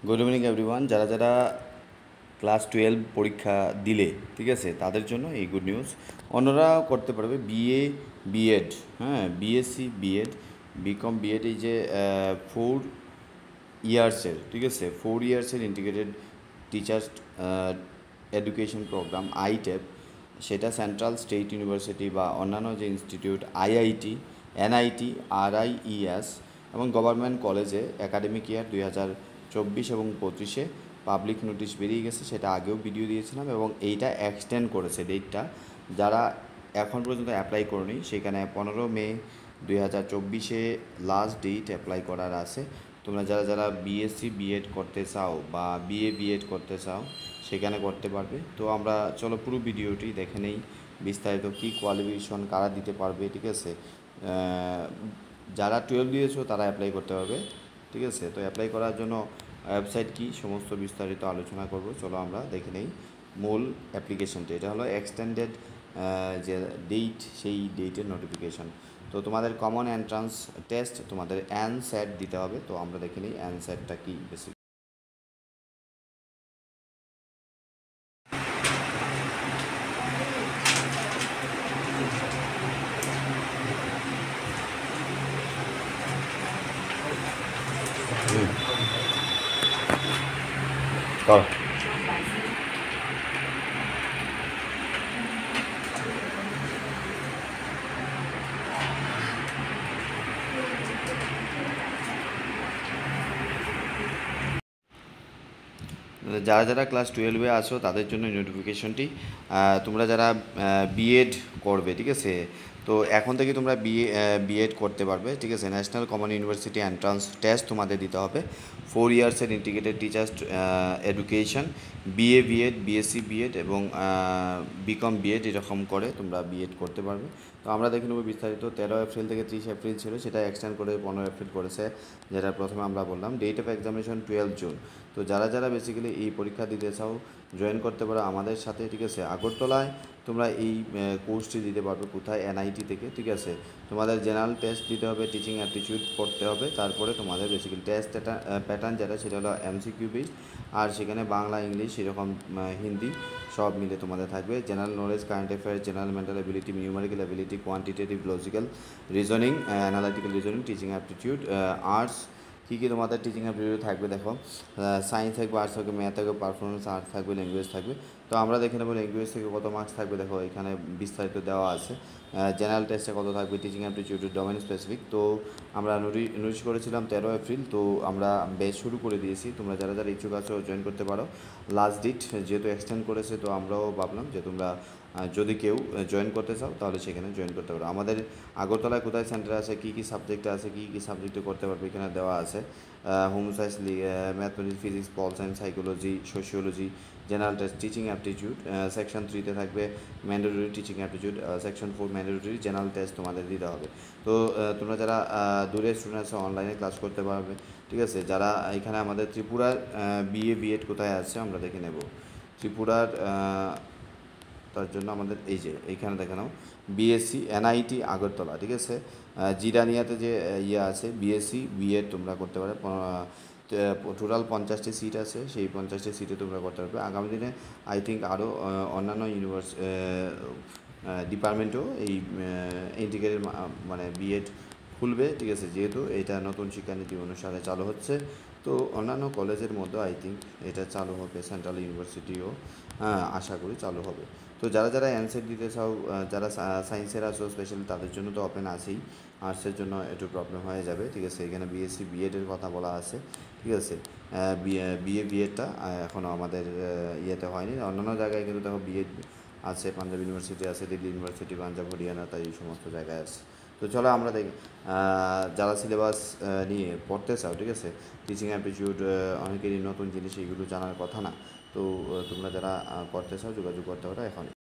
Good evening everyone. যারা যারা class 12 পরীক্ষা দিলে, ঠিক আছে, তাদের জন্য এই গুড নিউজ। অন্যরাও করতে পারবে বিএ বিএড, হ্যাঁ, বিএসসি বিএড, বিকম বিএড, এই যে 4 ইয়ার্সের, ঠিক আছে, 4 ইয়ার্সের ইন্টিগ্রেটেড টিচার্স এডুকেশন প্রোগ্রাম আইটেপ, সেটা সেন্ট্রাল স্টেট ইউনিভার্সিটি বা অন্যান্য যে ইনস্টিটিউট আইআইটি, এনআইটি, আরআইইএস এবং গভর্নমেন্ট কলেজে একাডেমিক ইয়ার 2024 এবং 25-এ পাবলিক নোটিশ বেরিয়ে গেছে। সেটা আগেও ভিডিও দিয়েছিলাম এবং এইটা এক্সটেন্ড করেছে ডেটটা। যারা এখন পর্যন্ত অ্যাপ্লাই করেনি, সেখানে 15 মে 2024-এ লাস্ট ডেট অ্যাপ্লাই করার আছে। তোমরা যারা যারা বিএসসি বিএড করতে চাও বা বিএ বিএড করতে চাও, সেখানে করতে পারবে। তো আমরা চলো পুরো ভিডিওটি দেখে নেই বিস্তারিত, কী কোয়ালিফিকেশন কারা দিতে পারবে, ঠিক আছে। যারা 12 দিয়েছো তারা অ্যাপ্লাই করতে পারবে, ঠিক আছে। তো অ্যাপ্লাই করার জন্য ওয়েবসাইট কি, সমস্ত বিস্তারিত আলোচনা করব। চলো আমরা দেখে নেই মূল অ্যাপ্লিকেশনটি। এটা হলো এক্সটেন্ডেড যে ডেট, সেই ডেটের নোটিফিকেশান। তো তোমাদের কমন এন্ট্রান্স টেস্ট, তোমাদের অ্যানস্যাট দিতে হবে। তো আমরা দেখে নিই অ্যানস্যাটটা কী বেসিক। কর যারা যারা ক্লাস 12-এ আসো তাদের জন্য নোটিফিকেশনটি। তোমরা যারা বিএড করবে, ঠিক আছে, তো এখন থেকে তোমরা বিএড করতে পারবে, ঠিক আছে। National common university entrance test তোমাদের দিতে হবে। 4 ইয়ার্সের integrated teachers education, BA BEd, BSc BEd এবং বিকম বিএড, এরকম করে তোমরা বিএড করতে পারবে। তো আমরা দেখে নেব বিস্তারিত। 13 এপ্রিল থেকে 30 এপ্রিল ছিল, সেটা এক্সটেন্ড করে 15 এপ্রিল করেছে। যেটা প্রথমে আমরা বললাম ডেট অফ এক্সামিনেশন 12 জুন। তো যারা যারা বেসিক্যালি এই পরীক্ষা দিতে চাও জয়েন করতে পারো আমাদের সাথে, ঠিক আছে। আগরতলায় তোমরা এই কোর্সটি দিতে পারবে। কোথায়? এনআইটি থেকে, ঠিক আছে। তোমাদের জেনারেল টেস্ট দিতে হবে, টিচিং অ্যাপটিটিউড পড়তে হবে, তারপরে তোমাদের বেসিক্যালি টেস্ট প্যাটার্ন যেটা, সেটা হলো এমসিকিউ বেসড। আর সেখানে বাংলা, ইংলিশ, এরকম হিন্দি সব মিলে তোমাদের থাকবে। General knowledge, current affairs, general mental ability, numerical ability, quantitative, logical reasoning, analytical reasoning, teaching aptitude. Arts কী কী তোমাদের টিচিং অ্যাপটিটিউড থাকবে দেখো। সায়েন্স থাকবে, আর্টস থাকবে, ম্যাথ থাকবে, পারফরমেন্স আর্ট থাকবে, ল্যাঙ্গুয়েজ থাকবে। তো আমরা দেখে নেব ল্যাঙ্গুয়েজ থেকে কত মার্কস থাকবে। দেখো এখানে বিস্তারিত দেওয়া আছে। জেনারেল টেস্টে কত থাকবে, টিচিং অ্যাপটিটিউড, ডোমেন স্পেসিফিক। তো আমরা নোটিশ করেছিলাম 13 এপ্রিল। তো আমরা ব্যাচ শুরু করে দিয়েছি। তোমরা যারা যারা ইচ্ছুক আছো জয়েন করতে পারো। লাস্ট ডেট যেহেতু এক্সটেন্ড করেছে, তো আমরাও ভাবলাম যে তোমরা যদি কেউ জয়েন করতে চাও তাহলে সেখানে জয়েন করতে পারো। আমাদের আগরতলায় কোথায় সেন্টার আছে, কী কী সাবজেক্টে আছে, কী কী সাবজেক্টে করতে পারবে, এখানে দেওয়া আছে। Home science, mathematics, physics, pol science, psychology, sociology, general test, teaching aptitude. Section 3-তে থাকবে mandatory teaching aptitude, section 4 mandatory general test তোমাদের দিতে হবে। তো তোমরা যারা দূরের স্টুডেন্টস অনলাইনে ক্লাস করতে পারবে, ঠিক আছে। যারা এখানে আমাদের ত্রিপুরার বিএ বিএড কোথায় আছে আমরা দেখে নেব। ত্রিপুরার তার জন্য আমাদের এই যে এইখানে দেখে নাও বিএসসি এনআইটি আগরতলা, ঠিক আছে। জিরানিয়াতে যে ইয়ে আছে বিএসসি বিএড তোমরা করতে পারবে। টোটাল 50টি সিট আছে, সেই 50টি সিটে তোমরা করতে পারবে। আগামী দিনে আই থিঙ্ক আরও অন্যান্য ডিপার্টমেন্টও এই ইন্টিগ্রেটেড মানে বিএড খুলবে, ঠিক আছে। যেহেতু এটা নতুন শিক্ষানীতি অনুসারে চালু হচ্ছে, তো অন্যান্য কলেজের মধ্যে আই থিঙ্ক এটা চালু হবে। সেন্ট্রাল ইউনিভার্সিটিও আশা করি চালু হবে। তো যারা যারা অ্যানসার দিতে চাও, যারা সায়েন্সের আছো স্পেশালি, তাদের জন্য তো ওপেন আছেই। আর্টসের জন্য একটু প্রবলেম হয়ে যাবে, ঠিক আছে। এখানে বিএসসি বিএডের কথা বলা আছে, ঠিক আছে। বিএ বিএডটা এখনও আমাদের ইয়েতে হয়নি। অন্যান্য জায়গায় কিন্তু দেখো বিএড আছে, পাঞ্জাব ইউনিভার্সিটি আছে, দিল্লি ইউনিভার্সিটি, পাঞ্জাব, হরিয়ানা, তাই এই সমস্ত জায়গায় আছে। তো চলো আমরা দেখি যারা সিলেবাস নিয়ে পড়তে চাও, ঠিক আছে। টিচিং অ্যাপটিটিউড অনেকেরই নতুন জিনিস, এইগুলো জানার কথা না। তো তোমরা যারা করতে চাও যোগাযোগ করতে পারো এখন।